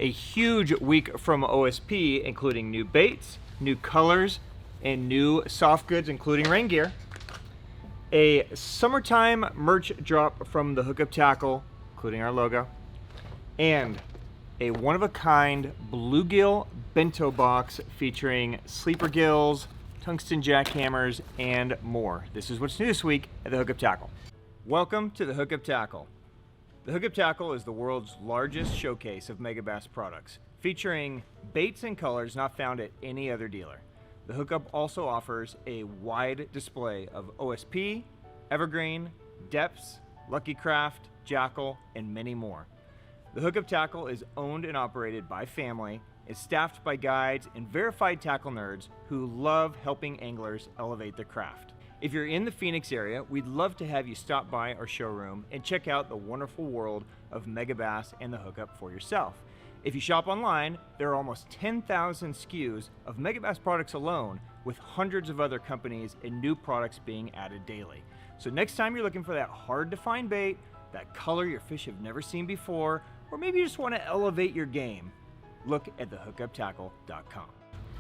A huge week from OSP, including new baits, new colors, and new soft goods, including rain gear. A summertime merch drop from the Hookup Tackle, including our logo. And a one-of-a-kind Bluegill Bento Box featuring sleeper gills, tungsten jackhammers, and more. This is what's new this week at the Hookup Tackle. Welcome to the Hookup Tackle. The Hookup Tackle is the world's largest showcase of Megabass products, featuring baits and colors not found at any other dealer. The Hookup also offers a wide display of OSP, Evergreen, Depths, Lucky Craft, Jackal, and many more. The Hookup Tackle is owned and operated by family, is staffed by guides and verified tackle nerds who love helping anglers elevate their craft. If you're in the Phoenix area, we'd love to have you stop by our showroom and check out the wonderful world of Megabass and the Hookup for yourself. If you shop online, there are almost 10,000 SKUs of Megabass products alone, with hundreds of other companies and new products being added daily. So next time you're looking for that hard-to-find bait, that color your fish have never seen before, or maybe you just want to elevate your game, look at thehookuptackle.com.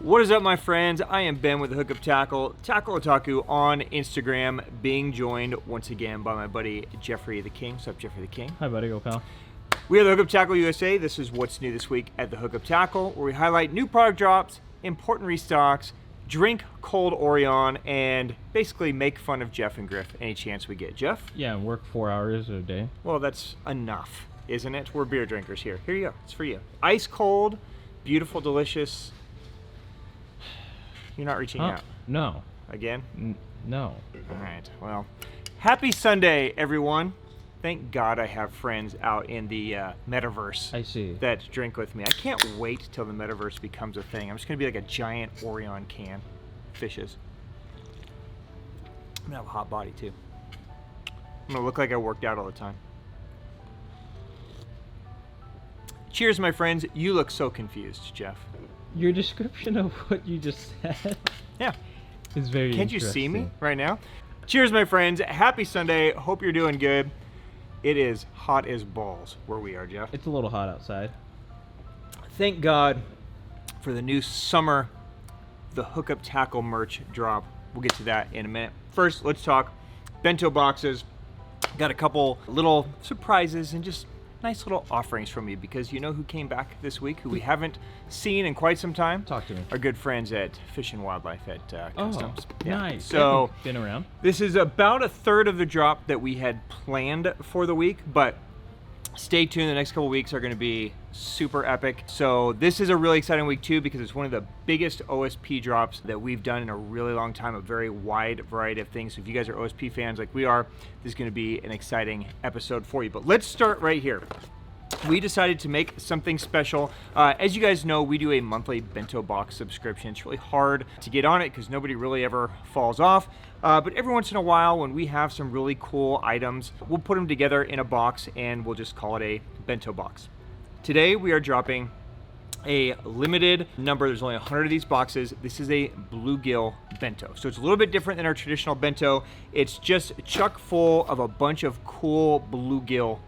What is up, my friends? I am Ben with the Hookup Tackle, Tackle Otaku on Instagram, being joined once again by my buddy Jeffrey the King. What's up, Jeffrey the King? Hi, buddy. Go, pal. We are the Hookup Tackle USA. This is what's new this week at the Hookup Tackle, where we highlight new product drops, important restocks, drink cold Orion, and basically make fun of Jeff and Griff any chance we get. Jeff? Yeah, work 4 hours a day. Well, that's enough, isn't it? We're beer drinkers here. Here you go. It's for you. Ice cold, beautiful, delicious. You're not reaching out. No. Again? No. All right. Well, happy Sunday, everyone. Thank God I have friends out in the metaverse. I see. That drink with me. I can't wait till the metaverse becomes a thing. I'm just going to be like a giant Orion can. Fishes. I'm going to have a hot body, too. I'm going to look like I worked out all the time. Cheers, my friends. You look so confused, Jeff. Your description of what you just said is very Can't you see me right now? Cheers, my friends. Happy Sunday. Hope you're doing good. It is hot as balls where we are, Jeff. It's a little hot outside. Thank God for the new summer, the Hookup Tackle merch drop. We'll get to that in a minute. First, let's talk bento boxes. Got a couple little surprises and just nice little offerings from you, because you know who came back this week, who we haven't seen in quite some time? Talk to me. Our good friends at Fish and Wildlife at Customs. Oh, nice. So been around. This is about a third of the drop that we had planned for the week, but stay tuned. The next couple weeks are going to be super epic. So this is a really exciting week too, because it's one of the biggest OSP drops that we've done in a really long time, a very wide variety of things. So if you guys are OSP fans like we are, this is going to be an exciting episode for you. But let's start right here. We decided to make something special. As you guys know, we do a monthly bento box subscription. It's really hard to get on it because nobody really ever falls off. But every once in a while, when we have some really cool items, we'll put them together in a box and we'll just call it a bento box. Today, we are dropping a limited number. There's only 100 of these boxes. This is a Bluegill Bento. So it's a little bit different than our traditional bento. It's just chock full of a bunch of cool bluegill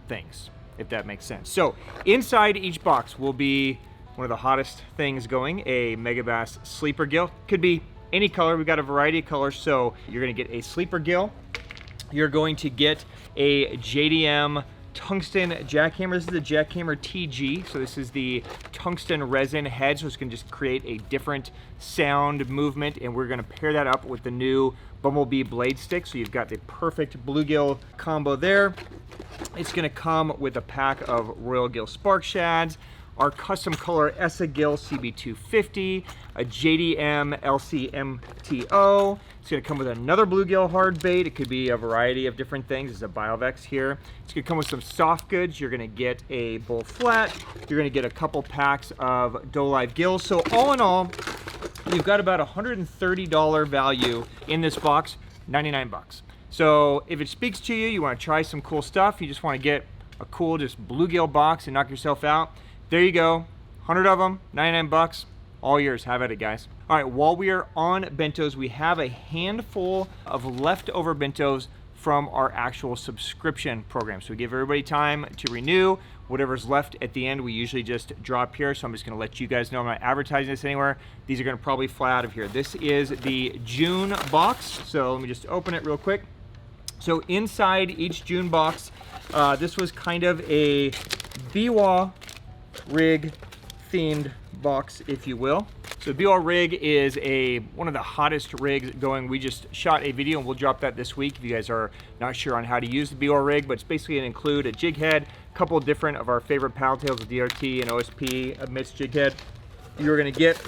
things, if that makes sense. So inside each box will be one of the hottest things going, a Megabass sleeper gill. Could be any color. We've got a variety of colors. So you're going to get a sleeper gill. You're going to get a JDM tungsten jackhammer. This is the jackhammer TG. So this is the tungsten resin head. So it's going to just create a different sound movement. And we're going to pair that up with the new Bumblebee blade stick. So you've got the perfect bluegill combo there. It's going to come with a pack of Royal Gill Spark Shads, our custom color Essa Gill CB250, a JDM LCMTO. It's going to come with another bluegill hard bait. It could be a variety of different things. It's a Biovex here. It's going to come with some soft goods. You're going to get a bull flat. You're going to get a couple packs of Dolive gills. So all in all, you've got about $130 value in this box, 99 bucks. So if it speaks to you, you want to try some cool stuff, you just want to get a cool just bluegill box and knock yourself out, there you go. 100 of them, 99 bucks, all yours. Have at it, guys. All right, while we are on bentos, we have a handful of leftover bentos from our actual subscription program. So we give everybody time to renew. Whatever's left at the end, we usually just drop here. So I'm just gonna let you guys know I'm not advertising this anywhere. These are gonna probably fly out of here. This is the June box. So let me just open it real quick. So inside each June box, this was kind of a Biwa rig themed box, if you will. So Biwa rig is one of the hottest rigs going. We just shot a video and we'll drop that this week if you guys are not sure on how to use the Biwa rig, but it's basically gonna include a jig head, a couple different of our favorite paddle tails with DRT and OSP amidst jig head. You're gonna get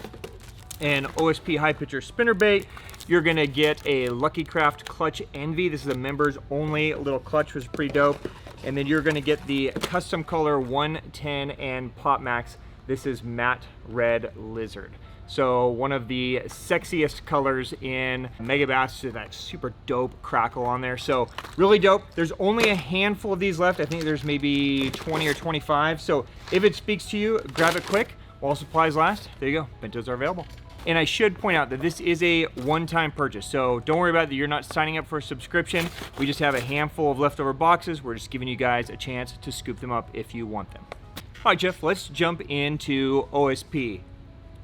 an OSP high pitcher spinner bait. You're gonna get a Lucky Craft Clutch Envy. This is a members only little clutch, which is pretty dope. And then you're gonna get the custom color 110 and Pop Max. This is matte red lizard. So one of the sexiest colors in Megabass, is that super dope crackle on there. So really dope. There's only a handful of these left. I think there's maybe 20 or 25. So if it speaks to you, grab it quick while supplies last. There you go, Bentos are available. And I should point out that this is a one-time purchase, so don't worry about that. You're not signing up for a subscription. We just have a handful of leftover boxes. We're just giving you guys a chance to scoop them up if you want them. All right, Jeff, let's jump into OSP.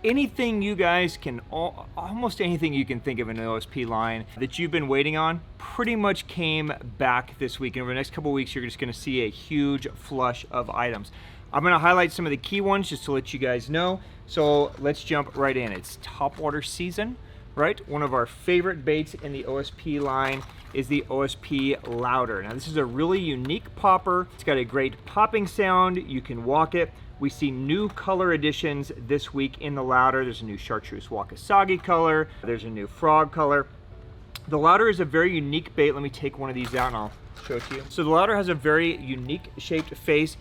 Anything you guys can, almost anything you can think of in an OSP line that you've been waiting on pretty much came back this week. And over the next couple of weeks, you're just gonna see a huge flush of items. I'm gonna highlight some of the key ones just to let you guys know. So let's jump right in. It's topwater season, right? One of our favorite baits in the OSP line is the OSP Louder. Now this is a really unique popper. It's got a great popping sound. You can walk it. We see new color additions this week in the Louder. There's a new chartreuse wakasagi color. There's a new frog color. The Louder is a very unique bait. Let me take one of these out and I'll show it to you. So the Louder has a very unique shaped face.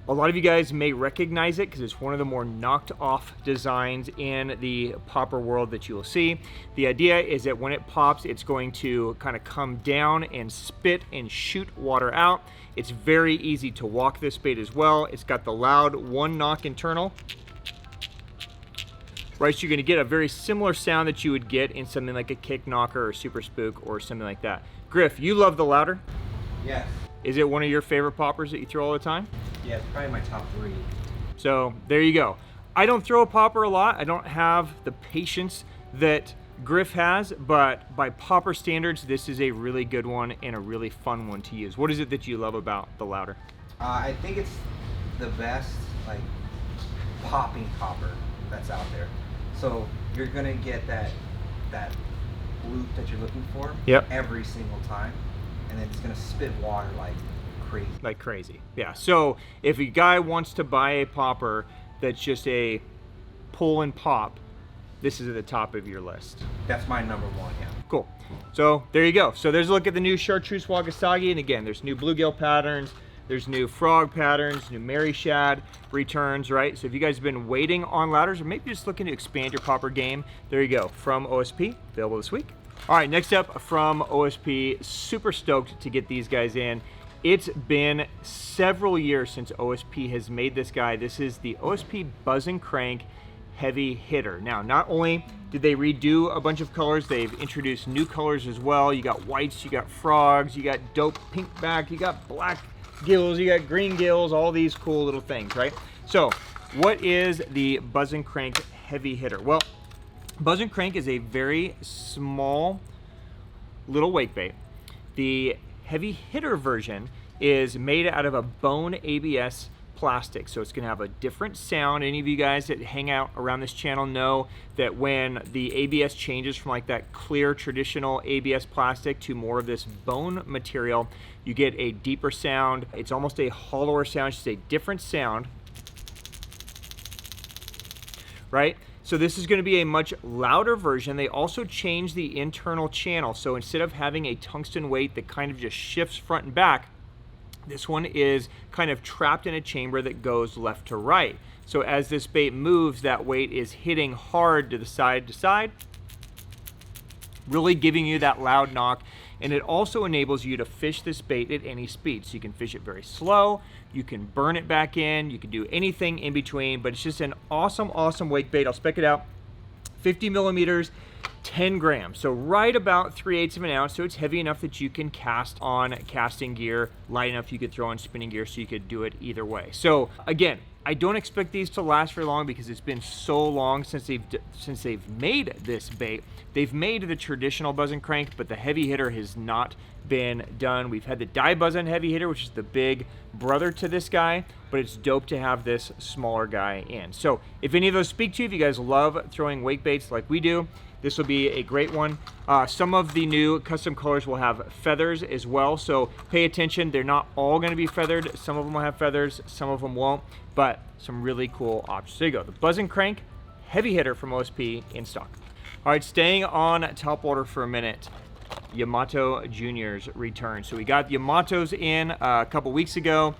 A lot of you guys may recognize it because it's one of the more knocked off designs in the popper world that you will see. The idea is that when it pops, it's going to kind of come down and spit and shoot water out. It's very easy to walk this bait as well. It's got the loud one knock internal. Right, so you're gonna get a very similar sound that you would get in something like a kick knocker or super spook or something like that. Griff, you love the Louder? Yes. Is it one of your favorite poppers that you throw all the time? Yeah, it's probably my top 3. So there you go. I don't throw a popper a lot. I don't have the patience that Griff has, but by popper standards, this is a really good one and a really fun one to use. What is it that you love about the Louder? I think it's the best like popping popper that's out there. So you're gonna get that loop that you're looking for every single time, and then it's gonna spit water like crazy. Like crazy, yeah. So if a guy wants to buy a popper that's just a pull and pop, this is at the top of your list. That's my number 1, yeah. Cool. So there you go. So there's a look at the new chartreuse wakasagi, and again, there's new bluegill patterns, there's new frog patterns, new Mary Shad returns, right? So if you guys have been waiting on Louders or maybe just looking to expand your popper game, there you go. From OSP, available this week. All right, next up from OSP, super stoked to get these guys in. It's been several years since OSP has made this guy. This is the OSP Buzzin Crank Heavy Hitter. Now, not only did they redo a bunch of colors, they've introduced new colors as well. You got whites, you got frogs, you got dope pink back, you got black gills, you got green gills, all these cool little things, right? So, what is the Buzzin Crank Heavy Hitter? Well, Buzzin Crank is a very small little wake bait. The Heavy Hitter version is made out of a bone ABS plastic, so it's gonna have a different sound. Any of you guys that hang out around this channel know that when the ABS changes from like that clear traditional ABS plastic to more of this bone material, you get a deeper sound. It's almost a hollower sound, it's just a different sound, right? So this is going to be a much louder version. They also changed the internal channel. So instead of having a tungsten weight that kind of just shifts front and back, this one is kind of trapped in a chamber that goes left to right. So as this bait moves, that weight is hitting hard to side, really giving you that loud knock. And it also enables you to fish this bait at any speed. So you can fish it very slow, you can burn it back in, you can do anything in between, but it's just an awesome, awesome wake bait. I'll spec it out. 50 millimeters, 10 grams, so right about 3/8 of an ounce. So it's heavy enough that you can cast on casting gear, light enough you could throw on spinning gear, so you could do it either way. So again, I don't expect these to last very long because it's been so long since they've made this bait. They've made the traditional Buzzin crank, but the heavy hitter has not been done. We've had the Die Buzzin heavy hitter, which is the big brother to this guy, but it's dope to have this smaller guy in. So if any of those speak to you, if you guys love throwing wake baits like we do, this will be a great one. Some of the new custom colors will have feathers as well, so pay attention. They're not all going to be feathered. Some of them will have feathers, some of them won't, but some really cool options. There you go, the Buzzin crank heavy hitter from OSP in stock. All right, staying on top water for a minute. Yamato Junior's return. So we got Yamatos in a couple weeks ago.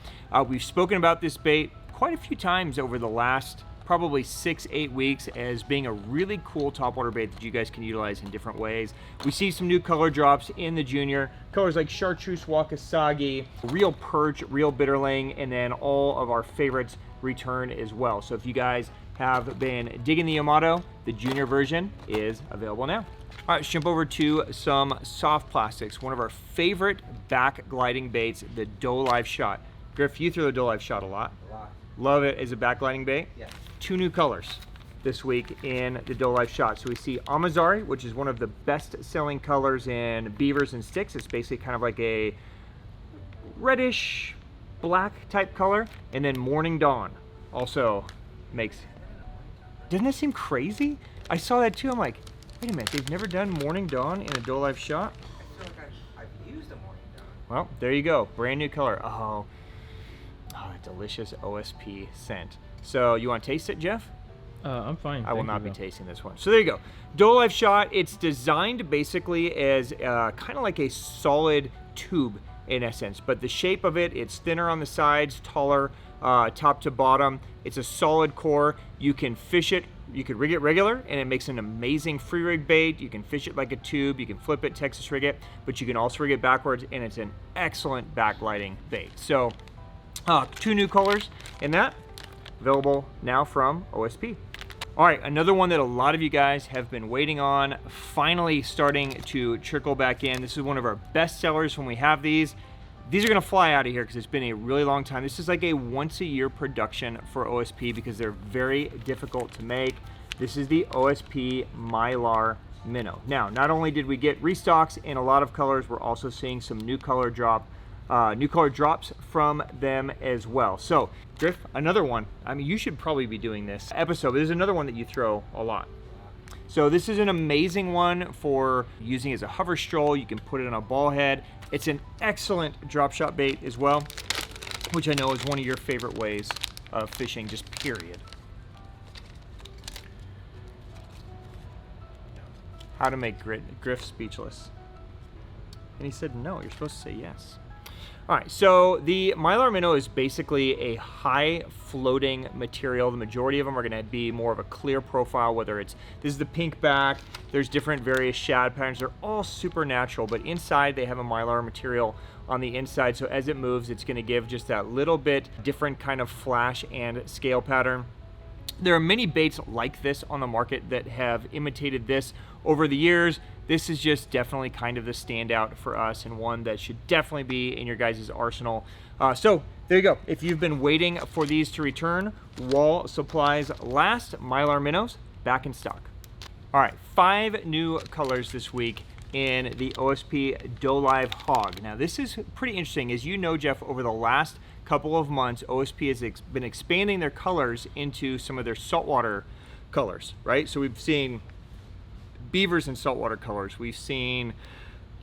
We've spoken about this bait quite a few times over the last probably 6-8 weeks as being a really cool topwater bait that you guys can utilize in different ways. We see some new color drops in the Junior. Colors like Chartreuse Wakasagi, Real Perch, Real Bitterling, and then all of our favorites return as well. So if you guys have been digging the Yamato, the Junior version is available now. All right, let's jump over to some soft plastics. One of our favorite back gliding baits, the Dolive Shot. Griff, you throw the Dolive Shot a lot. A lot. Love it as a back gliding bait. Yeah. 2 new colors this week in the Dolive Shot. So we see Amazari, which is one of the best-selling colors in beavers and sticks. It's basically kind of like a reddish black type color. And then Morning Dawn also makes... Doesn't that seem crazy? I saw that too. I'm like, wait a minute, they've never done Morning Dawn in a Dolive Shot? I feel like I've used a Morning Dawn. Well, there you go. Brand new color. Oh, delicious OSP scent. So you want to taste it, Jeff? I'm fine. I will not be tasting this one. So there you go. Dolive Shot. It's designed basically as kind of like a solid tube in essence, but the shape of it, it's thinner on the sides, taller top to bottom. It's a solid core. You can fish it. You could rig it regular, and it makes an amazing free rig bait. You can fish it like a tube. You can flip it, Texas rig it, but you can also rig it backwards, and it's an excellent backlighting bait. So 2 new colors in that, available now from OSP. All right, another one that a lot of you guys have been waiting on, finally starting to trickle back in. This is one of our best sellers when we have these. These are gonna fly out of here because it's been a really long time. This is like a once-a-year production for OSP because they're very difficult to make. This is the OSP Mylar Minnow. Now, not only did we get restocks in a lot of colors, we're also seeing some new color drops from them as well. So, Griff, another one. I mean, you should probably be doing this episode, but there's another one that you throw a lot. So this is an amazing one for using as a hover stroll. You can put it on a ball head. It's an excellent drop shot bait as well, which I know is one of your favorite ways of fishing, just period. How to make Griff speechless. And he said no, you're supposed to say yes. All right, so the Mylar Minnow is basically a high floating material. The majority of them are gonna be more of a clear profile, whether it's, this is the pink back, there's different various shad patterns. They're all super natural, but inside they have a Mylar material on the inside. So as it moves, it's gonna give just that little bit different kind of flash and scale pattern. There are many baits like this on the market that have imitated this over the years. This is just definitely kind of the standout for us and one that should definitely be in your guys' arsenal. So there you go. If you've been waiting for these to return, while supplies last, Mylar Minnows back in stock. All right, 5 new colors this week in the OSP Dolive Hog. Now this is pretty interesting. As you know, Jeff, over the last couple of months, OSP has been expanding their colors into some of their saltwater colors, right? So we've seen beavers in saltwater colors. We've seen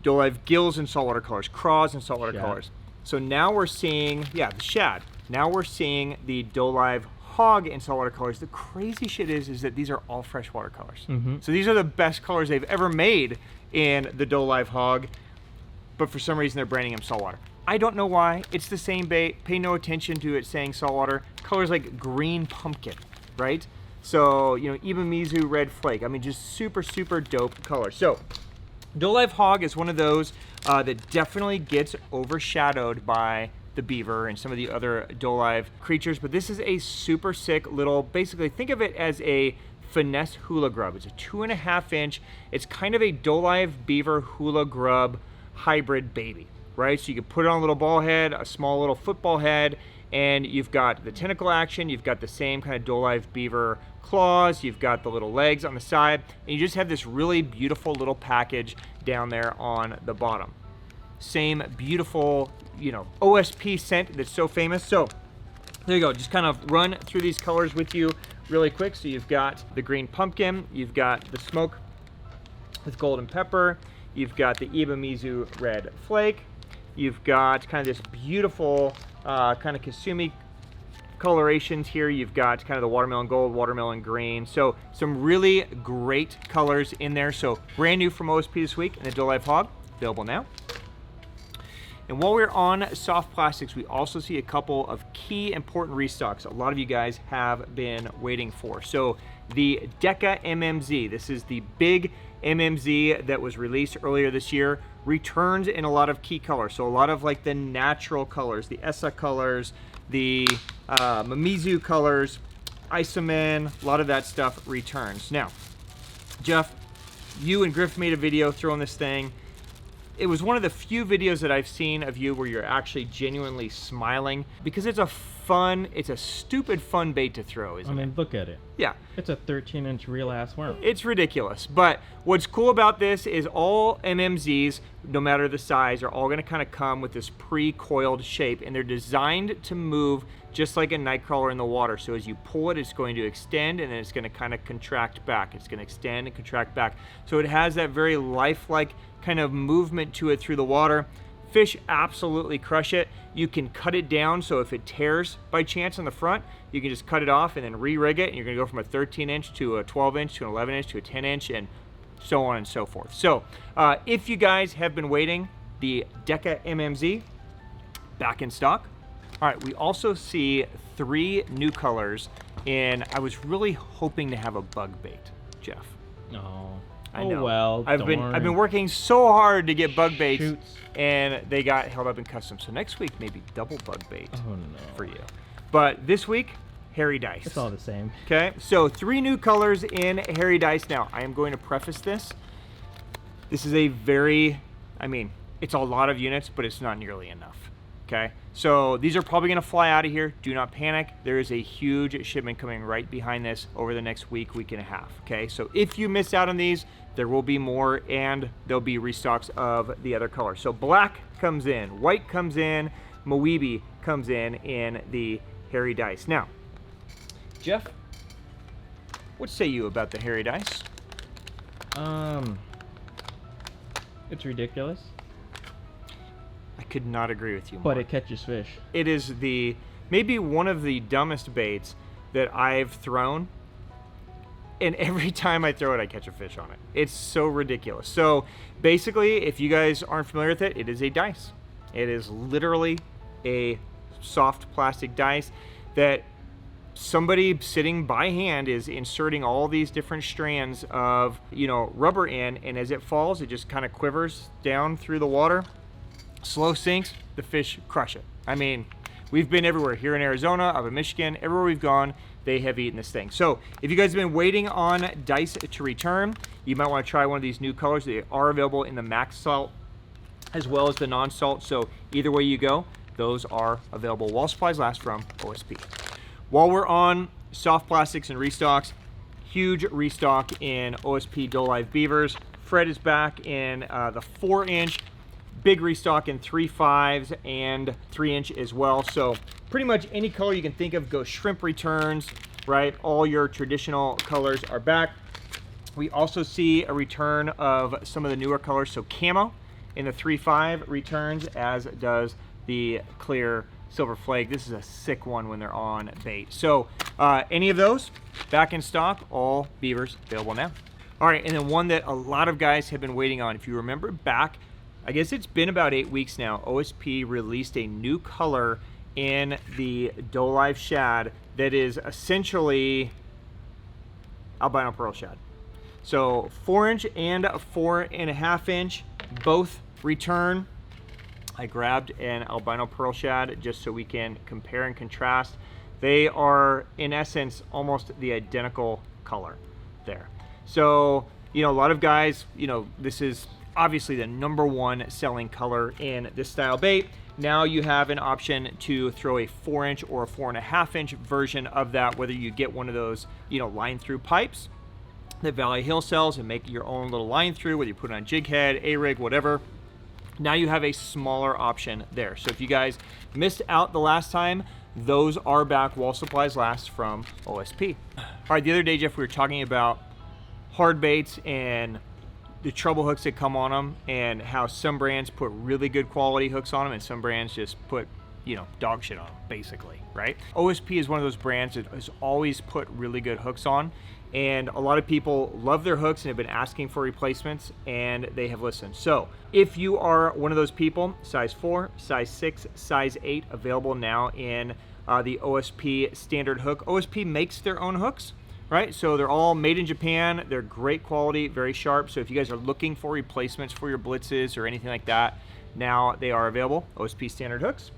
Dolive gills in saltwater colors, craws in saltwater colors. So now we're seeing, the shad. Now we're seeing the Dolive Hog in saltwater colors. The crazy shit is that these are all freshwater colors. So these are the best colors they've ever made in the Dolive Hog, but for some reason they're branding them saltwater. I don't know why. It's the same bait. Pay no attention to it saying saltwater. Colors like green pumpkin, right? So, you know, Ibamizu red flake. I mean, just super, super dope color. So, Dolive Hog is one of those that definitely gets overshadowed by the beaver and some of the other Dolive creatures, but this is a super sick little, basically think of it as a finesse hula grub. It's a 2.5 inch. It's kind of a Dolive Beaver hula grub hybrid baby, right? So you can put it on a little ball head, a small little football head, and you've got the tentacle action, you've got the same kind of Dolive Beaver claws, you've got the little legs on the side, and you just have this really beautiful little package down there on the bottom. Same beautiful, you know, OSP scent that's so famous. So there you go, just kind of run through these colors with you really quick. So you've got the green pumpkin, you've got the smoke with golden pepper, you've got the Ibamizu red flake, you've got kind of this beautiful kind of Kasumi colorations here. You've got kind of the watermelon gold, watermelon green. So some really great colors in there. So brand new from OSP this week, and the Dolive Hog, available now. And while we're on soft plastics, we also see a couple of key important restocks a lot of you guys have been waiting for. So the Deka MMZ, this is the big MMZ that was released earlier this year, returns in a lot of key colors. So a lot of like the natural colors, the Essa colors, the Mamizu colors, Isomen, a lot of that stuff returns. Now, Jeff, you and Griff made a video throwing this thing. It was one of the few videos that I've seen of you where you're actually genuinely smiling, because it's a stupid fun bait to throw, isn't it? I mean, look at it. Yeah. It's a 13-inch real-ass worm. It's ridiculous. But what's cool about this is all MMZs, no matter the size, are all going to kind of come with this pre-coiled shape, and they're designed to move just like a nightcrawler in the water. So as you pull it, it's going to extend, and then it's going to kind of contract back. It's going to extend and contract back. So it has that very lifelike kind of movement to it through the water. Fish absolutely crush it. You can cut it down, so if it tears by chance on the front, you can just cut it off and then re-rig it, and you're going to go from a 13-inch to a 12-inch to an 11-inch to a 10-inch, and so on and so forth. So if you guys have been waiting, the Deka MMZ back in stock. All right, we also see 3 new colors, and I was really hoping to have a bug bait, Jeff. No. I know. Oh well. I've been working so hard to get bug baits, Shoots. and they got held up in customs. So next week maybe double bug bait Oh no. for you. But this week, hairy dice. It's all the same. Okay, so 3 new colors in hairy dice. Now I am going to preface this. This is a very, I mean, it's a lot of units, but it's not nearly enough. Okay, so these are probably going to fly out of here. Do not panic. There is a huge shipment coming right behind this over the next week, week and a half. Okay, so if you miss out on these, there will be more, and there'll be restocks of the other colors. So black comes in, white comes in, Moebi comes in the hairy dice. Now, Jeff, what say you about the hairy dice? It's ridiculous. I could not agree with you more. But it catches fish. It is maybe one of the dumbest baits that I've thrown, and every time I throw it, I catch a fish on it. It's so ridiculous. So basically, if you guys aren't familiar with it, it is a dice. It is literally a soft plastic dice that somebody sitting by hand is inserting all these different strands of, you know, rubber in, and as it falls, it just kind of quivers down through the water. Slow sinks, the fish crush it. I mean, we've been everywhere, here in Arizona, up in Michigan, everywhere we've gone, they have eaten this thing. So if you guys have been waiting on dice to return, you might want to try one of these new colors. They are available in the max salt as well as the non-salt. So either way you go, those are available while supplies last from OSP. While we're on soft plastics and restocks, huge restock in OSP Dolive Beavers. Fred is back in the 4-inch. Big restock in 3.5s and 3-inch as well. So pretty much any color you can think of goes shrimp returns, right? All your traditional colors are back. We also see a return of some of the newer colors. So camo in the 3.5 returns, as does the clear silver flake. This is a sick one when they're on bait. So any of those back in stock, all beavers available now. All right, and then one that a lot of guys have been waiting on. If you remember back, I guess it's been about 8 weeks now, OSP released a new color in the Dolive Shad that is essentially albino pearl shad. So 4-inch and 4.5-inch, both return. I grabbed an albino pearl shad just so we can compare and contrast. They are, in essence, almost the identical color. there. So, you know, a lot of guys, you know, this is obviously the #1 selling color in this style bait. Now you have an option to throw a 4-inch or a 4.5-inch version of that, whether you get one of those, you know, line through pipes that Valley Hill sells and make your own little line through, whether you put it on jig head, A-rig, whatever. Now you have a smaller option there. So if you guys missed out the last time, those are back while supplies last from OSP. All right, the other day, Jeff, we were talking about hard baits and the trouble hooks that come on them, and how some brands put really good quality hooks on them and some brands just put, you know, dog shit on them, basically, right? OSP is one of those brands that has always put really good hooks on, and a lot of people love their hooks and have been asking for replacements, and they have listened. So if you are one of those people, size 4, size 6, size 8, available now in the OSP Standard Hook. OSP makes their own hooks, right? So they're all made in Japan. They're great quality, very sharp. So if you guys are looking for replacements for your blitzes or anything like that, now they are available, OSP Standard Hooks.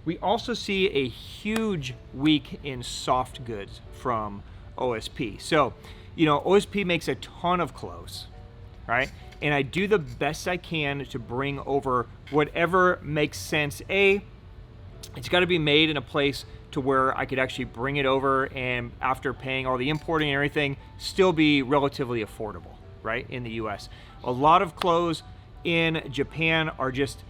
We also see a huge week in soft goods from OSP. So, you know, OSP makes a ton of clothes, right? And I do the best I can to bring over whatever makes sense. It's got to be made in a place to where I could actually bring it over, and after paying all the importing and everything, still be relatively affordable, right, in the US. A lot of clothes in Japan are just,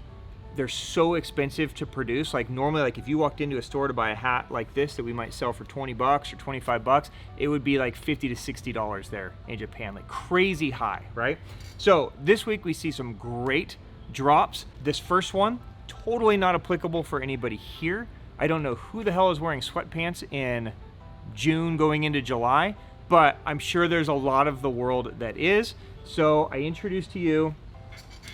they're so expensive to produce. Like normally, like if you walked into a store to buy a hat like this that we might sell for 20 bucks or 25 bucks, it would be like $50 to $60 there in Japan, like crazy high, right? So this week we see some great drops. This first one, totally not applicable for anybody here. I don't know who the hell is wearing sweatpants in June going into July, but I'm sure there's a lot of the world that is. So I introduce to you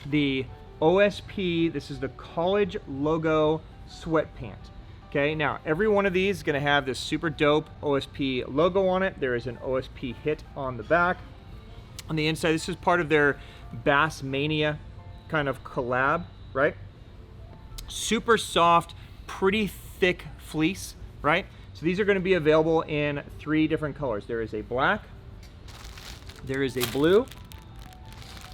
the OSP, this is the college logo sweat pant. Okay, now every one of these is gonna have this super dope OSP logo on it. There is an OSP hit on the back. On the inside, this is part of their Bass Mania kind of collab, right? Super soft, pretty thick fleece, right? So these are going to be available in 3 different colors. There is a black, there is a blue,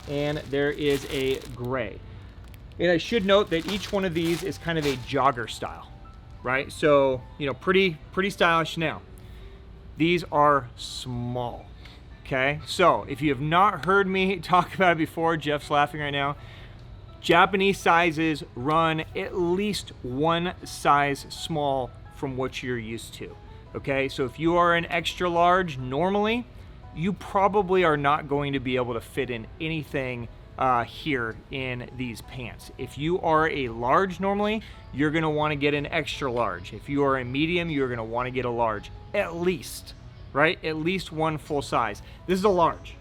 and there is a gray. And I should note that each one of these is kind of a jogger style, right? So, you know, pretty stylish. Now, these are small, okay? So if you have not heard me talk about it before, Jeff's laughing right now, Japanese sizes run at least 1 size small from what you're used to, okay? So if you are an extra large normally, you probably are not going to be able to fit in anything here in these pants. If you are a large normally, you're gonna wanna get an extra large. If you are a medium, you're gonna wanna get a large, at least, right? At least 1 full size. This is a large,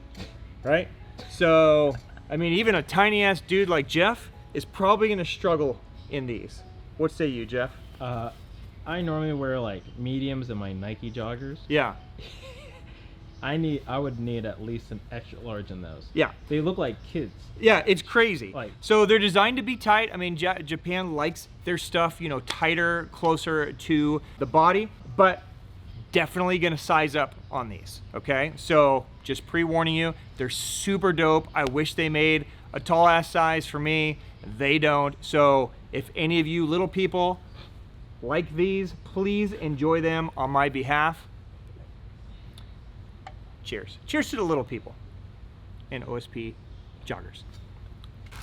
right? So, I mean, even a tiny ass dude like Jeff is probably gonna struggle in these. What say you, Jeff? I normally wear like mediums in my Nike joggers. Yeah. I would need at least an extra large in those. Yeah. They look like kids. Yeah, it's crazy. Like, so they're designed to be tight. I mean, Japan likes their stuff, you know, tighter, closer to the body, but definitely gonna size up on these, okay? So just pre-warning you, they're super dope. I wish they made a tall ass size for me. They don't. So if any of you little people like these, please enjoy them on my behalf. Cheers. Cheers to the little people and OSP joggers.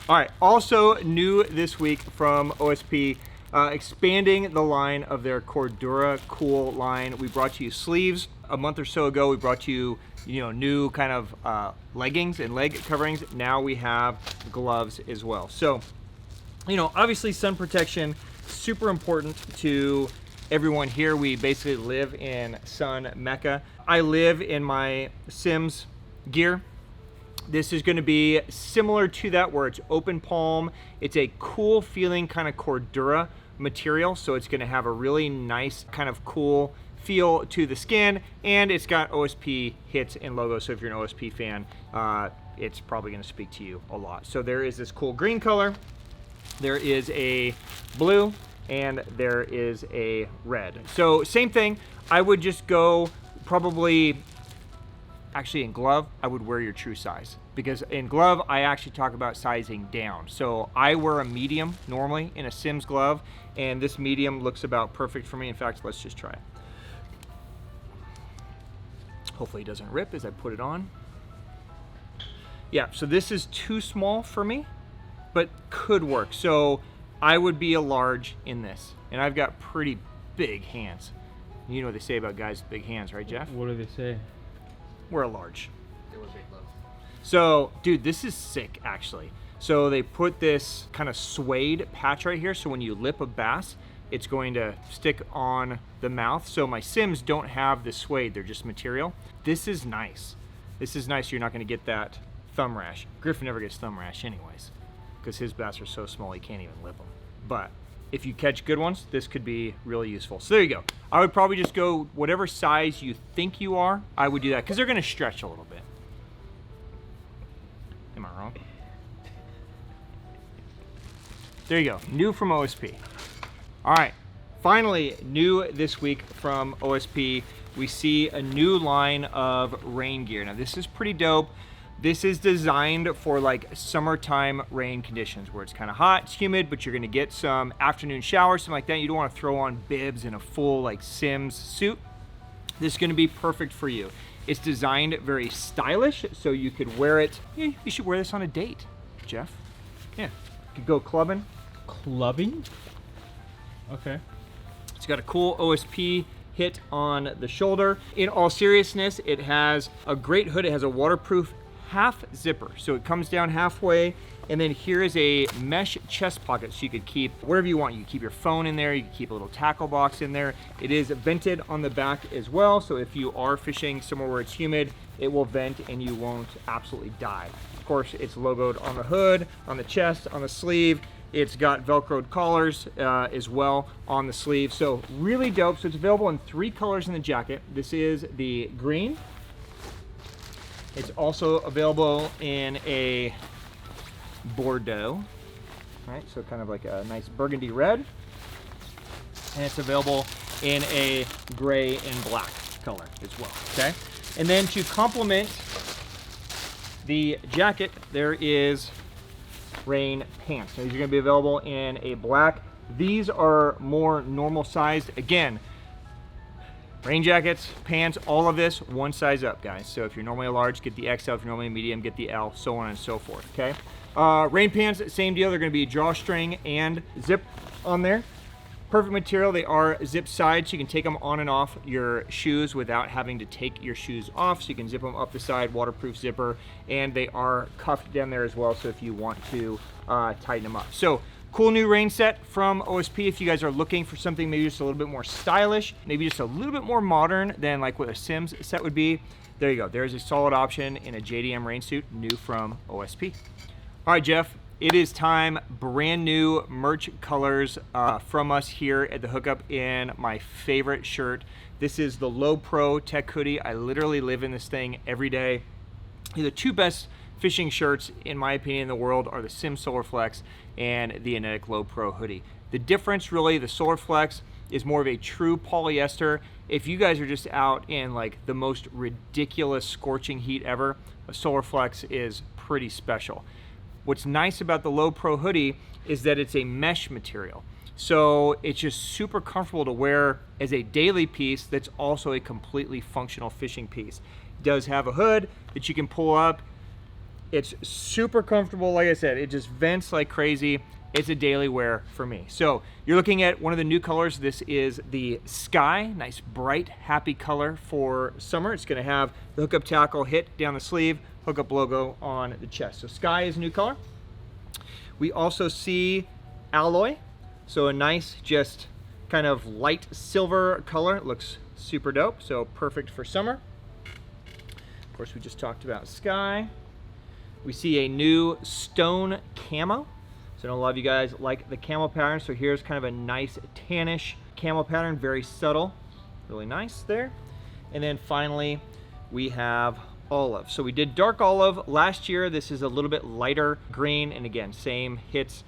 All right, also new this week from OSP, expanding the line of their Cordura Cool line. We brought you sleeves a month or so ago. We brought you, new kind of leggings and leg coverings. Now we have gloves as well. So, obviously sun protection, super important to everyone here. We basically live in sun mecca. I live in my Sims gear. This is going to be similar to that, where it's open palm. It's a cool feeling kind of Cordura material, so it's going to have a really nice kind of cool feel to the skin, and it's got OSP hits and logos, so if you're an OSP fan, it's probably going to speak to you a lot. So there is this cool green color, there is a blue, and there is a red. So same thing, I would just go probably actually in glove, I would wear your true size, because in glove, I actually talk about sizing down. So I wear a medium normally in a Sims glove, and this medium looks about perfect for me. In fact, let's just try it. Hopefully it doesn't rip as I put it on. Yeah, so this is too small for me, but could work. So I would be a large in this, and I've got pretty big hands. You know what they say about guys with big hands, right, Jeff? What do they say? We're a large. They were big gloves. So, dude, this is sick, actually. So they put this kind of suede patch right here, so when you lip a bass, it's going to stick on the mouth. So my Sims don't have the suede, they're just material. This is nice. This is nice, you're not gonna get that thumb rash. Griffin never gets thumb rash anyways, because his bass are so small he can't even lip them. But if you catch good ones, this could be really useful. So there you go. I would probably just go whatever size you think you are, I would do that, because they're gonna stretch a little bit. Am I wrong? There you go, new from OSP. All right, finally, new this week from OSP, we see a new line of rain gear. Now this is pretty dope. This is designed for like summertime rain conditions where it's kind of hot, it's humid, but you're gonna get some afternoon showers, something like that. You don't wanna throw on bibs and a full like Sims suit. This is gonna be perfect for you. It's designed very stylish, so you could wear it. Yeah, you should wear this on a date, Jeff. Yeah, you could go clubbing. Clubbing? Okay. It's got a cool OSP hit on the shoulder. In all seriousness, it has a great hood. It has a waterproof half zipper, so it comes down halfway, and then here is a mesh chest pocket, so you could keep wherever you want. You can keep your phone in there, you can keep a little tackle box in there. It is vented on the back as well, so if you are fishing somewhere where it's humid, it will vent and you won't absolutely die. Of course, it's logoed on the hood, on the chest, on the sleeve. It's got Velcroed collars as well on the sleeve, so really dope. So it's available in 3 colors in the jacket. This is the green. It's also available in a Bordeaux, right? So kind of like a nice burgundy red. And it's available in a gray and black color as well, okay? And then to complement the jacket, there is rain pants. Now, these are gonna be available in a black. These are more normal sized. Again, rain jackets, pants, all of this, one size up, guys. So if you're normally a large, get the XL. If you're normally a medium, get the L, so on and so forth, okay? Rain pants, same deal. They're gonna be drawstring and zip on there. Perfect material. They are zip side, so you can take them on and off your shoes without having to take your shoes off. So you can zip them up the side, waterproof zipper, and they are cuffed down there as well, so if you want to tighten them up. So cool new rain set from OSP. If you guys are looking for something maybe just a little bit more stylish, maybe just a little bit more modern than like what a Sims set would be, there you go. There's a solid option in a JDM rain suit, new from OSP. All right, Jeff, it is time. Brand new merch colors from us here at the Hookup in my favorite shirt. This is the Low Pro Tech Hoodie. I literally live in this thing every day. The 2 best fishing shirts, in my opinion, in the world are the Sim Solar Flex and the Anetik Low Pro Hoodie. The difference really, the Solar Flex is more of a true polyester. If you guys are just out in like the most ridiculous scorching heat ever, a Solar Flex is pretty special. What's nice about the Low Pro Hoodie is that it's a mesh material. So it's just super comfortable to wear as a daily piece that's also a completely functional fishing piece. It does have a hood that you can pull up. It's super comfortable. Like I said, it just vents like crazy. It's a daily wear for me. So you're looking at one of the new colors. This is the Sky, nice bright happy color for summer. It's gonna have the Hookup Tackle hit down the sleeve, Hookup logo on the chest. So Sky is a new color. We also see Alloy, so a nice just kind of light silver color. It looks super dope, so perfect for summer. Of course, we just talked about Sky. We see a new Stone Camo. So I know a lot of you guys like the camo pattern, so here's kind of a nice tannish camo pattern, very subtle, really nice there. And then finally, we have olive. So we did dark olive last year. This is a little bit lighter green, and again, same hits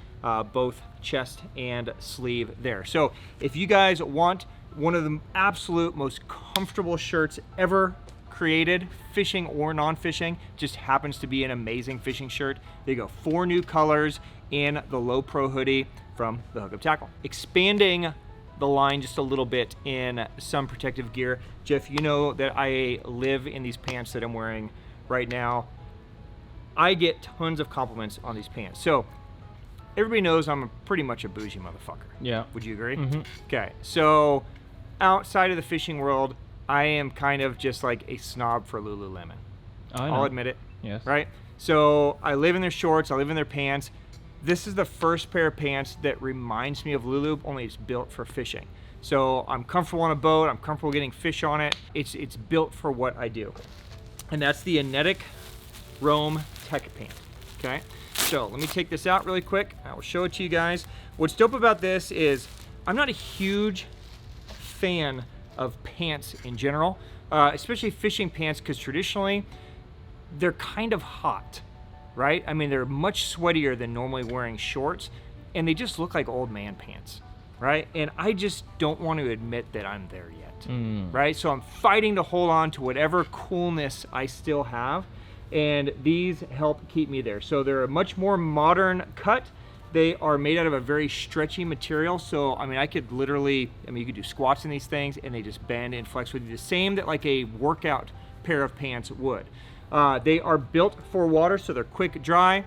both chest and sleeve there. So if you guys want one of the absolute most comfortable shirts ever created, fishing or non-fishing, just happens to be an amazing fishing shirt. There you go, 4 new colors in the Low Pro hoodie from the Hookup Tackle. Expanding the line just a little bit in some protective gear. Jeff, you know that I live in these pants that I'm wearing right now. I get tons of compliments on these pants. So everybody knows I'm pretty much a bougie motherfucker. Yeah. Would you agree? Mm-hmm. Okay, so outside of the fishing world, I am kind of just like a snob for Lululemon. I'll admit it. Yes. Right? So I live in their shorts, I live in their pants. This is the first pair of pants that reminds me of Lulu, only it's built for fishing. So I'm comfortable on a boat, I'm comfortable getting fish on it. It's built for what I do. And that's the Anetik Roam Tech Pant, okay? So let me take this out really quick. I will show it to you guys. What's dope about this is I'm not a huge fan of pants in general, especially fishing pants, because traditionally they're kind of hot, right? I mean, they're much sweatier than normally wearing shorts, and they just look like old man pants, right? And I just don't want to admit that I'm there yet, right? So I'm fighting to hold on to whatever coolness I still have, and these help keep me there. So they're a much more modern cut. They are made out of a very stretchy material. So, I mean, I could literally, you could do squats in these things and they just bend and flex with you, the same that like a workout pair of pants would. They are built for water, so they're quick dry.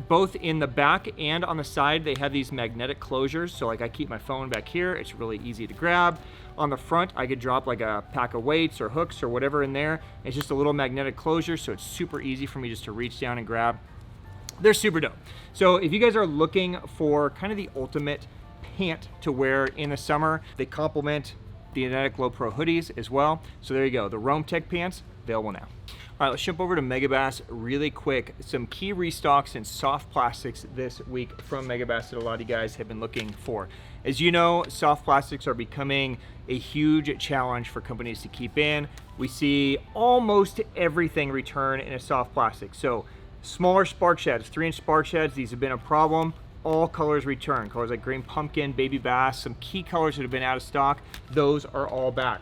Both in the back and on the side, they have these magnetic closures. So like I keep my phone back here, it's really easy to grab. On the front, I could drop like a pack of weights or hooks or whatever in there. It's just a little magnetic closure, so it's super easy for me just to reach down and grab. They're super dope. So if you guys are looking for kind of the ultimate pant to wear in the summer, they complement the Anetik Low Pro hoodies as well. So there you go, the Roam Tech pants, available now. All right, let's jump over to Megabass really quick. Some key restocks in soft plastics this week from Megabass that a lot of you guys have been looking for. As you know, soft plastics are becoming a huge challenge for companies to keep in. We see almost everything return in a soft plastic. So smaller spark shads, 3-inch spark shads, these have been a problem. All colors return. Colors like green pumpkin, baby bass, some key colors that have been out of stock, those are all back.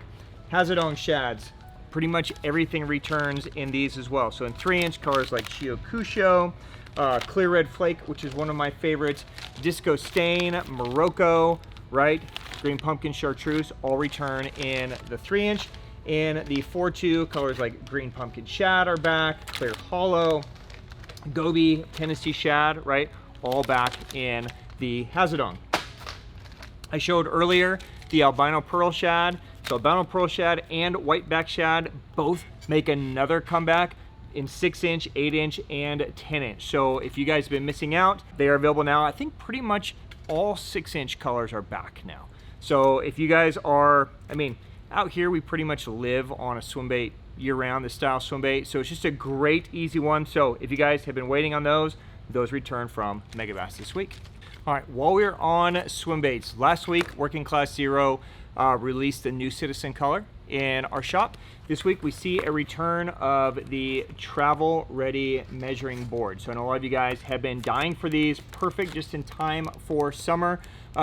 Hazedong shads, pretty much everything returns in these as well. So in 3-inch colors like Chiokusho, Clear Red Flake, which is one of my favorites, Disco Stain, Morocco, right? Green Pumpkin, Chartreuse, all return in the 3-inch. In the 4-2, colors like Green Pumpkin Shad are back, Clear Hollow, Gobi, Tennessee Shad, right? All back in the Hazedong. I showed earlier the Albino Pearl Shad. So Albino Pearl Shad and Whiteback Shad both make another comeback in 6-inch, 8-inch, and 10-inch. So if you guys have been missing out, they are available now. I think pretty much all 6-inch colors are back now. So if you guys are, out here we pretty much live on a swim bait year-round, this style swim bait. So it's just a great, easy one. So if you guys have been waiting on those return from Megabass this week. All right, while we're on swim baits, last week Working Class Zero released the new Citizen color in our shop. This week we see a return of the travel ready measuring board. So I know a lot of you guys have been dying for these, perfect just in time for summer.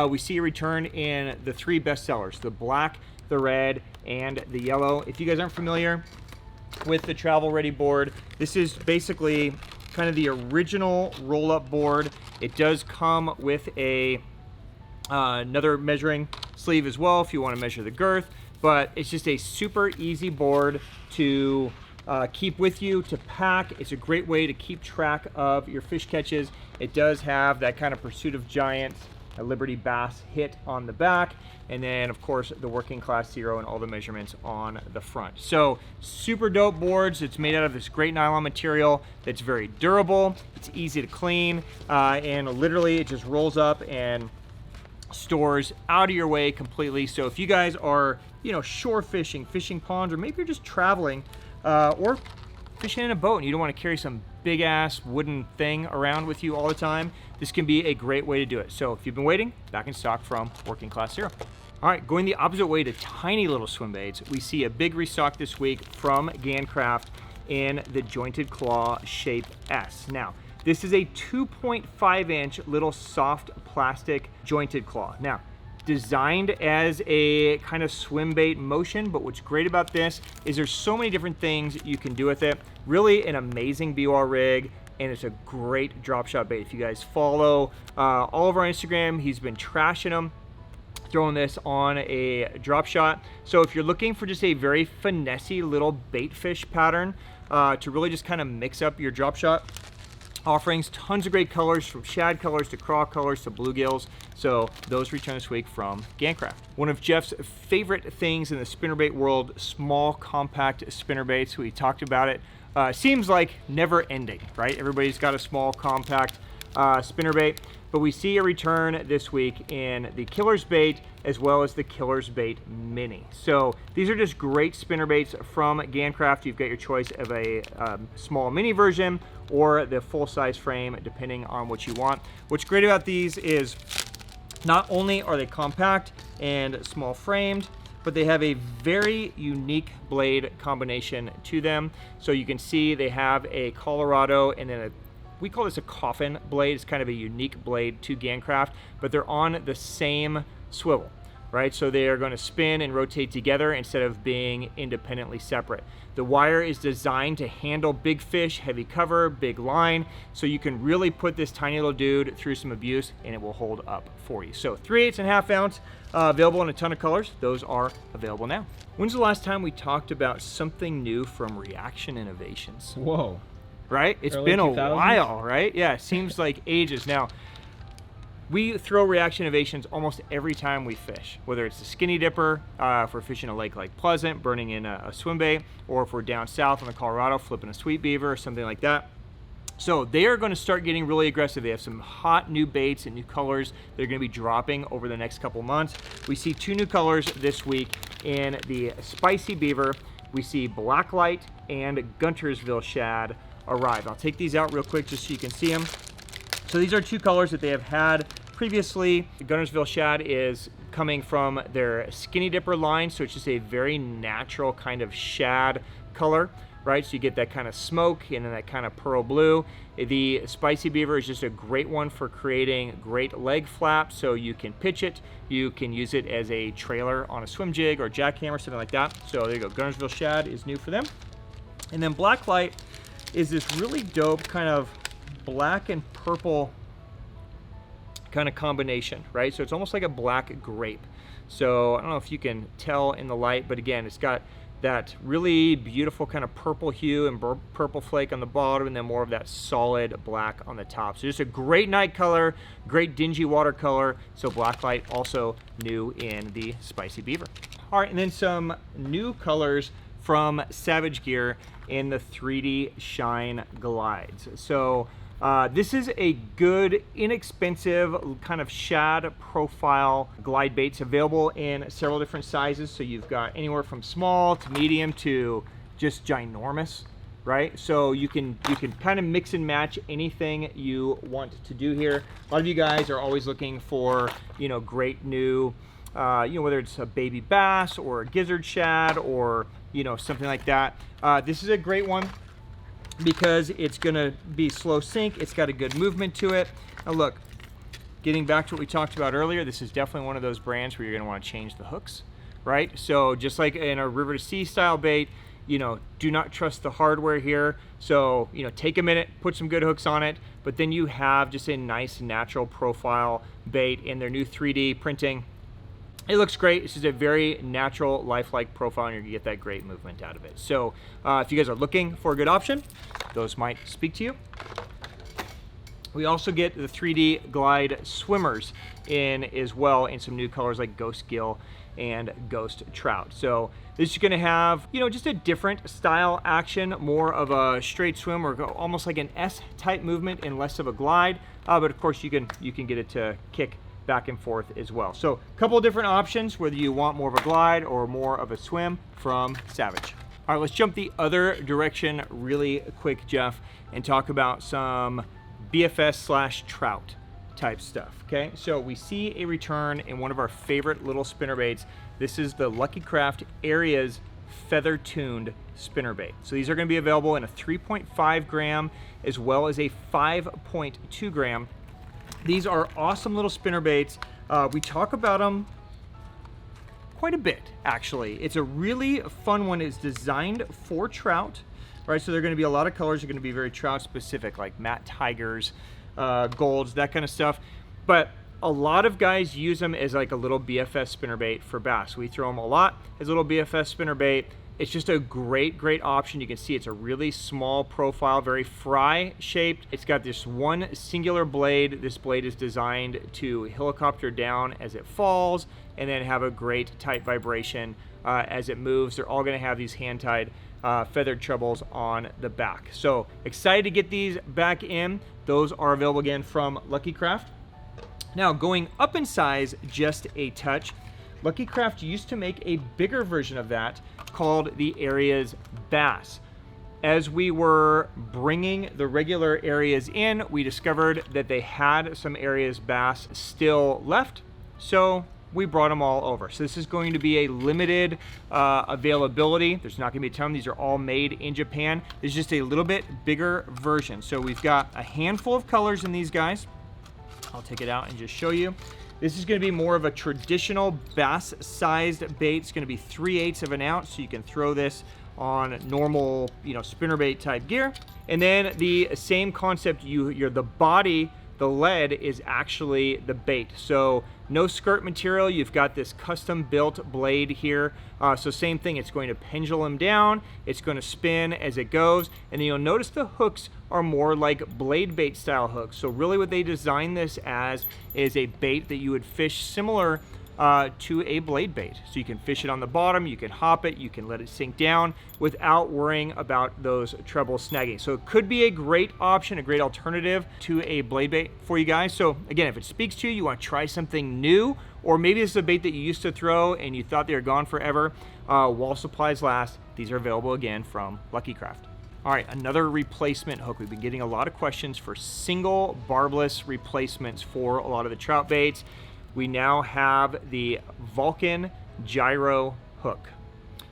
We see a return in the 3 best sellers, the black, the red, and the yellow. If you guys aren't familiar with the travel ready board, this is basically kind of the original roll-up board. It does come with a another measuring sleeve as well if you want to measure the girth, but it's just a super easy board to keep with you, to pack. It's a great way to keep track of your fish catches. It does have that kind of Pursuit of Giants, a Liberty Bass hit on the back, and then of course the Working Class Zero and all the measurements on the front. So super dope boards. It's made out of this great nylon material that's very durable, it's easy to clean, and literally it just rolls up and stores out of your way completely. So if you guys are, shore fishing, fishing ponds, or maybe you're just traveling or fishing in a boat and you don't want to carry some big ass wooden thing around with you all the time, this can be a great way to do it. So if you've been waiting, back in stock from Working Class Zero. All right, going the opposite way to tiny little swim baits, we see a big restock this week from Gancraft in the Jointed Claw Shape S. Now, this is a 2.5-inch little soft plastic jointed claw. Now, designed as a kind of swim bait motion, but what's great about this is there's so many different things you can do with it. Really an amazing BOR rig, and it's a great drop shot bait. If you guys follow all of our Instagram, he's been trashing them, throwing this on a drop shot. So if you're looking for just a very finessey little bait fish pattern to really just kind of mix up your drop shot offerings, tons of great colors, from shad colors to craw colors to bluegills. So those return this week from Gancraft. One of Jeff's favorite things in the spinnerbait world, small compact spinnerbaits. We talked about it. Seems like never ending, right? Everybody's got a small compact spinnerbait, but we see a return this week in the Killer's Bait as well as the Killer's Bait Mini. So these are just great spinnerbaits from Gancraft. You've got your choice of a small mini version or the full-size frame, depending on what you want. What's great about these is not only are they compact and small framed, but they have a very unique blade combination to them. So you can see they have a Colorado and then we call this a coffin blade. It's kind of a unique blade to Gancraft, but they're on the same swivel, right? So they are going to spin and rotate together instead of being independently separate. The wire is designed to handle big fish, heavy cover, big line, so you can really put this tiny little dude through some abuse and it will hold up for you. So 3/8 and 1/2 ounce, available in a ton of colors. Those are available now. When's the last time we talked about something new from Reaction Innovations? Whoa. Right? It's Early been a 2000s? while, right? Yeah, it seems like ages. Now, we throw Reaction Innovations almost every time we fish, whether it's a skinny dipper, if we're fishing a lake like Pleasant, burning in a swim bait, or if we're down south on the Colorado, flipping a sweet beaver or something like that. So they are going to start getting really aggressive. They have some hot new baits and new colors they're going to be dropping over the next couple months. We see 2 new colors this week in the Spicy Beaver. We see Blacklight and Gunnersville Shad arrive. I'll take these out real quick just so you can see them. So these are 2 colors that they have had previously. The Gunnersville Shad is coming from their Skinny Dipper line, so it's just a very natural kind of shad color, right? So you get that kind of smoke and then that kind of pearl blue. The Spicy Beaver is just a great one for creating great leg flaps, so you can pitch it, you can use it as a trailer on a swim jig or jackhammer, something like that. So there you go, Gunnersville Shad is new for them. And then Blacklight is this really dope kind of black and purple kind of combination, right? So it's almost like a black grape. So I don't know if you can tell in the light, but again, it's got that really beautiful kind of purple hue and purple flake on the bottom, and then more of that solid black on the top. So just a great night color, great dingy watercolor. So Blacklight also new in the Spicy Beaver. All right, and then some new colors from Savage Gear in the 3D Shine Glides. So this is a good, inexpensive kind of shad profile glide baits, available in several different sizes. So you've got anywhere from small to medium to just ginormous, right? So you can kind of mix and match anything you want to do here. A lot of you guys are always looking for, you know, great new, whether it's a baby bass or a gizzard shad or, you know, something like that. This is a great one because it's gonna be slow sink. It's got a good movement to it. Now look, getting back to what we talked about earlier, this is definitely one of those brands where you're gonna wanna change the hooks, right? So just like in a river to sea style bait, you know, do not trust the hardware here. So, you know, take a minute, put some good hooks on it, but then you have just a nice natural profile bait in their new 3D printing. It looks great. This is a very natural, lifelike profile, and you're gonna get that great movement out of it. So if you guys are looking for a good option, those might speak to you. We also get the 3D Glide Swimmers in as well, in some new colors like Ghost Gill and Ghost Trout. So this is gonna have, you know, just a different style action, more of a straight swim or almost like an S-type movement and less of a glide. But of course you can get it to kick back and forth as well. So a couple of different options, whether you want more of a glide or more of a swim from Savage. All right, let's jump the other direction really quick, Jeff, and talk about some BFS/trout type stuff, okay? So we see a return in one of our favorite little spinnerbaits. This is the Lucky Craft Areas Feather Tuned spinnerbait. So these are gonna be available in a 3.5 gram as well as a 5.2 gram. These are awesome little spinnerbaits We talk about them quite a bit, actually. It's a really fun one. It's designed for trout, right? So there are going to be a lot of colors. They're going to be very trout specific, like matte tigers, golds, that kind of stuff. But a lot of guys use them as like a little BFS spinnerbait for bass. We throw them a lot as a little BFS spinnerbait. It's just a great option. You can see it's a really small profile, very fry shaped. It's got this one singular blade. This blade is designed to helicopter down as it falls and then have a great tight vibration as it moves. They're all gonna have these hand-tied feathered trebles on the back. So excited to get these back in. Those are available again from Lucky Craft. Now going up in size just a touch, Lucky Craft used to make a bigger version of that called the Areas Bass. As we were bringing the regular Areas in, we discovered that they had some Areas Bass still left, so we brought them all over. So this is going to be a limited availability. There's not gonna be a ton. These are all made in Japan. It's just a little bit bigger version. So we've got a handful of colors in these guys. I'll take it out and just show you. This is going to be more of a traditional bass-sized bait. It's going to be 3/8 of an ounce, so you can throw this on normal, spinnerbait type gear. And then the same concept, the body, the lead is actually the bait. So no skirt material. You've got this custom-built blade here. So same thing. It's going to pendulum down. It's going to spin as it goes, and then you'll notice the hooks are more like blade bait style hooks. So really what they designed this as is a bait that you would fish similar to a blade bait. So you can fish it on the bottom, you can hop it, you can let it sink down without worrying about those trebles snagging. So it could be a great option, a great alternative to a blade bait for you guys. So again, if it speaks to you, you want to try something new, or maybe this is a bait that you used to throw and you thought they were gone forever, while supplies last, these are available again from Lucky Craft. All right, another replacement hook. We've been getting a lot of questions for single barbless replacements for a lot of the trout baits. We now have the Valkein Gyro hook.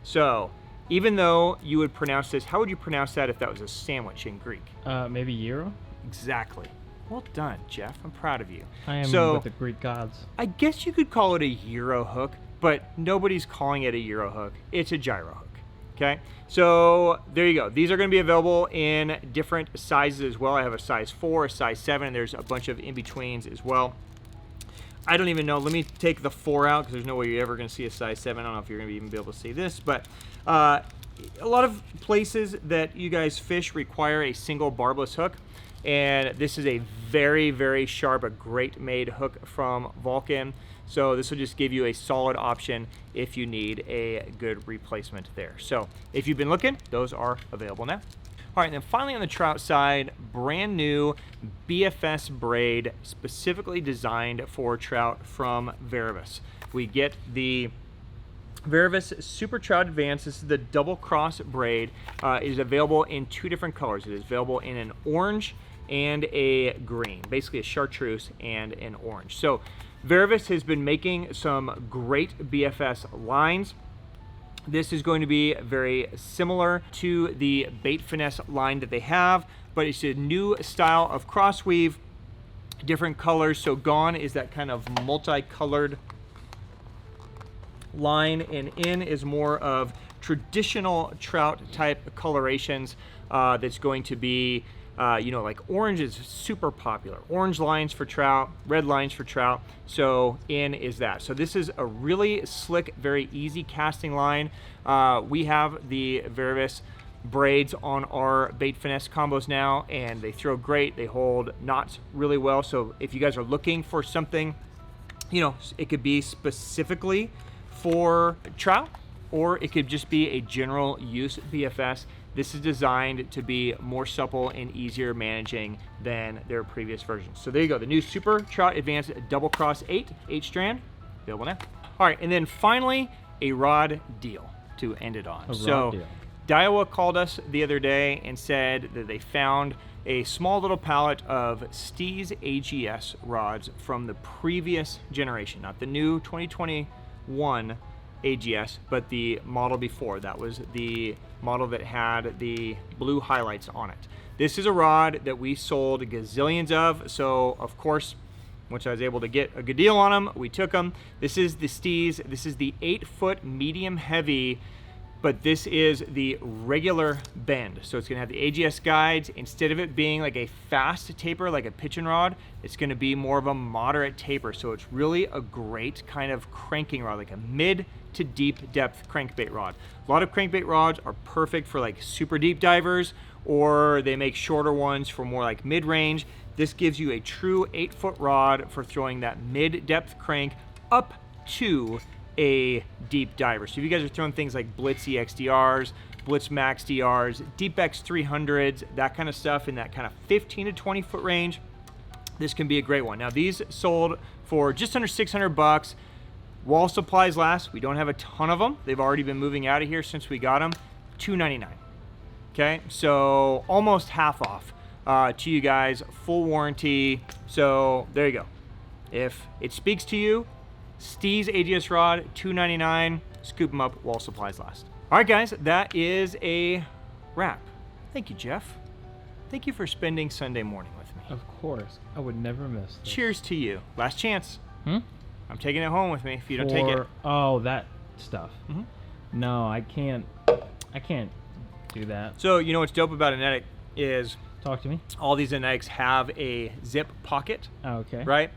So even though you would pronounce this, how would you pronounce that if that was a sandwich in Greek? Maybe gyro? Exactly. Well done, Jeff. I'm proud of you. I am with the Greek gods. I guess you could call it a gyro hook, but nobody's calling it a gyro hook. It's a gyro hook. Okay, so there you go. These are going to be available in different sizes as well. I have a size 4, a size 7, and there's a bunch of in-betweens as well. I don't even know. Let me take the 4 out because there's no way you're ever going to see a size 7. I don't know if you're going to even be able to see this, but a lot of places that you guys fish require a single barbless hook, and this is a very sharp, a great made hook from Valkein. So this will just give you a solid option if you need a good replacement there. So if you've been looking, those are available now. All right, and then finally on the trout side, brand new BFS braid specifically designed for trout from Varivas. We get the Varivas Super Trout Advance. This is the double cross braid. It is available in 2 different colors. It is available in an orange and a green, basically a chartreuse and an orange. So Varivas has been making some great BFS lines. This is going to be very similar to the Bait Finesse line that they have, but it's a new style of crossweave, different colors. So gone is that kind of multicolored line, and in is more of traditional trout type colorations. That's going to be like orange is super popular. Orange lines for trout, red lines for trout. So in is that. So this is a really slick, very easy casting line. We have the Varivas braids on our Bait Finesse combos now, and they throw great. They hold knots really well. So if you guys are looking for something, it could be specifically for trout, or it could just be a general use BFS. This is designed to be more supple and easier managing than their previous versions. So there you go, the new Super Trout Advanced Double Cross 8 strand, available now. All right, and then finally, a rod deal to end it on. So Daiwa called us the other day and said that they found a small little pallet of Steez AGS rods from the previous generation, not the new 2021 AGS, but the model before. That was the model that had the blue highlights on it. This is a rod that we sold gazillions of, so of course which I was able to get a good deal on them. We took them. This is the Steez. This is the 8-foot medium heavy, but this is the regular bend. So it's gonna have the AGS guides. Instead of it being like a fast taper, like a pitching rod, it's gonna be more of a moderate taper. So it's really a great kind of cranking rod, like a mid to deep depth crankbait rod. A lot of crankbait rods are perfect for like super deep divers, or they make shorter ones for more like mid-range. This gives you a true 8-foot rod for throwing that mid-depth crank up to a deep diver. So if you guys are throwing things like Blitz EXDRs, Blitz Max DRs, Deep X 300s, that kind of stuff in that kind of 15 to 20 foot range, this can be a great one. Now these sold for just under 600 bucks. While supplies last, we don't have a ton of them. They've already been moving out of here since we got them. $2.99. Okay, so almost half off to you guys, full warranty. So there you go. If it speaks to you, Steez AGS rod, $2.99. Scoop them up while supplies last. All right, guys, that is a wrap. Thank you, Jeff. Thank you for spending Sunday morning with me. Of course, I would never miss this. Cheers to you. Last chance. I'm taking it home with me if you don't For, take it. Oh, that stuff. No, I can't do that. So you know what's dope about Anetik is Talk to me. all these Anetiks have a zip pocket, Okay. right?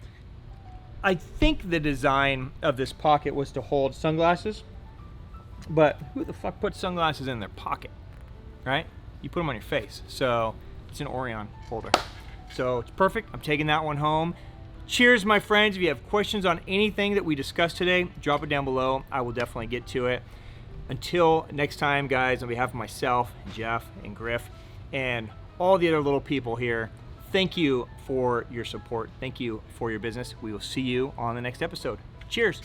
I think the design of this pocket was to hold sunglasses, but who the fuck puts sunglasses in their pocket, right? You put them on your face. So it's an Orion holder. So it's perfect. I'm taking that one home. Cheers, my friends. If you have questions on anything that we discussed today, drop it down below. I will definitely get to it. Until next time, guys, on behalf of myself, Jeff, and Griff, and all the other little people here, thank you for your support. Thank you for your business. We will see you on the next episode. Cheers.